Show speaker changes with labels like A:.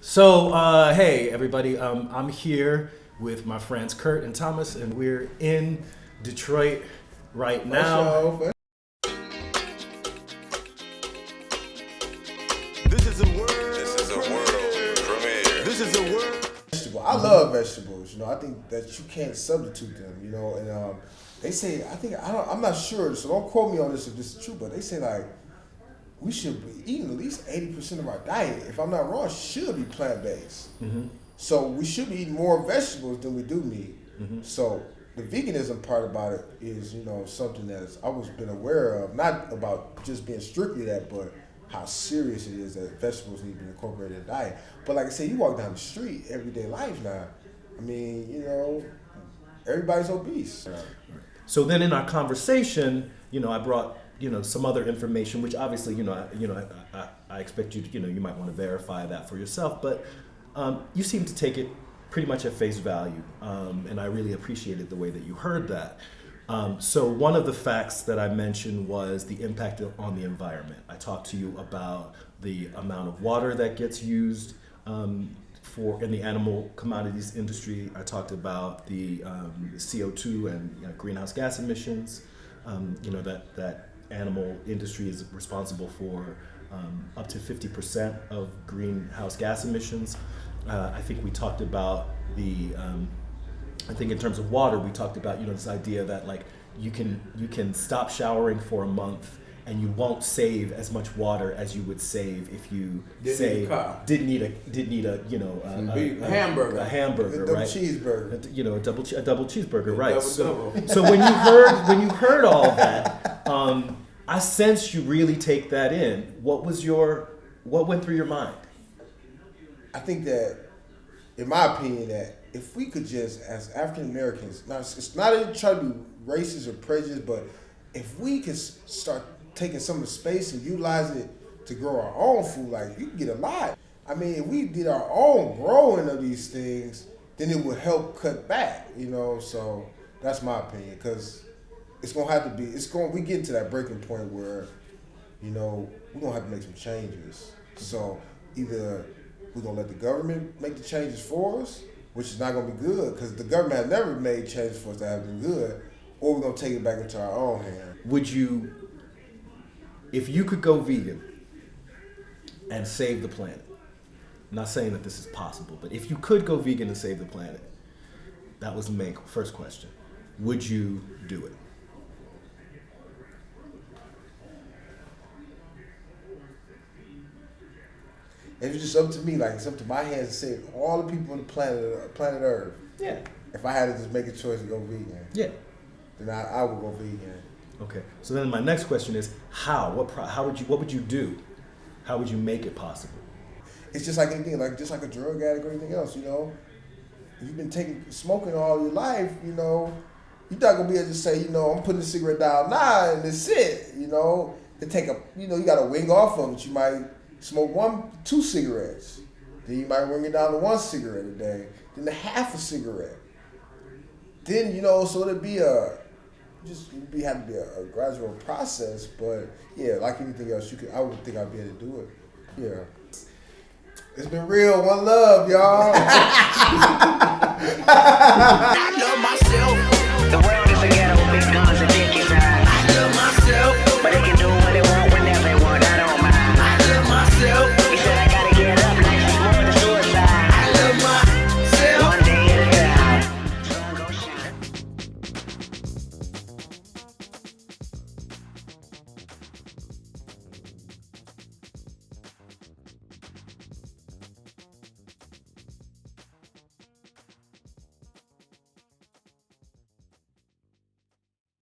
A: Hey everybody, I'm here with my friends Kurt and Thomas, and we're in Detroit right now.
B: This is a world premiere. This is a world.
C: Vegetable. I love vegetables. I think that you can't substitute them. And they say I'm not sure, so don't quote me on this if this is true, but they say like we should be eating at least 80% of our diet, if I'm not wrong, should be plant-based. Mm-hmm. So we should be eating more vegetables than we do meat. Mm-hmm. So the veganism part about it is, something that I was been aware of, not about just being strictly that, but how serious it is that vegetables need to be incorporated in diet. But like I say, you walk down the street, everyday life now, everybody's obese.
A: So then in our conversation, I brought some other information, which obviously, I expect you to, you might want to verify that for yourself, but you seem to take it pretty much at face value, and I really appreciated the way that you heard that. So one of the facts that I mentioned was the impact on the environment. I talked to you about the amount of water that gets used in the animal commodities industry. I talked about the CO2 and greenhouse gas emissions. That animal industry is responsible for up to 50% of greenhouse gas emissions. I think we talked about I think in terms of water, we talked about this idea that like you can stop showering for a month and you won't save as much water as you would save if you didn't eat a
C: hamburger,
A: right?
C: Cheeseburger,
A: a double cheeseburger, right? So when you heard all of that, I sense you really take that in. What went through your mind?
C: I think that, in my opinion, that if we could just, as African Americans, it's not even trying to be racist or prejudiced, but if we could start taking some of the space and utilize it to grow our own food, like you can get a lot. If we did our own growing of these things, then it would help cut back, so that's my opinion, because it's going to have to be, we get to that breaking point where, we're going to have to make some changes. So either we're going to let the government make the changes for us, which is not going to be good, because the government has never made changes for us that have been good, or we're going to take it back into our own hands.
A: Would you, if you could go vegan and save the planet, I'm not saying that this is possible, but if you could go vegan and save the planet, that was the first question. Would you do it?
C: If it's just up to me, like it's up to my hands to save all the people on the planet Earth.
A: Yeah.
C: If I had to just make a choice to go vegan.
A: Yeah.
C: Then I would go vegan.
A: Okay. So then my next question is how? What would you do? How would you make it possible?
C: It's just like anything, just like a drug addict or anything else, You've been smoking all your life, you're not gonna be able to say, I'm putting the cigarette down now and that's it, To take you gotta wing off of it. You might smoke 2 cigarettes. Then you might bring it down to 1 cigarette a day. Then to half a cigarette. Then, so it'd be have to be a gradual process, but yeah, like anything else, I would think I'd be able to do it. Yeah. It's been real. One love, y'all.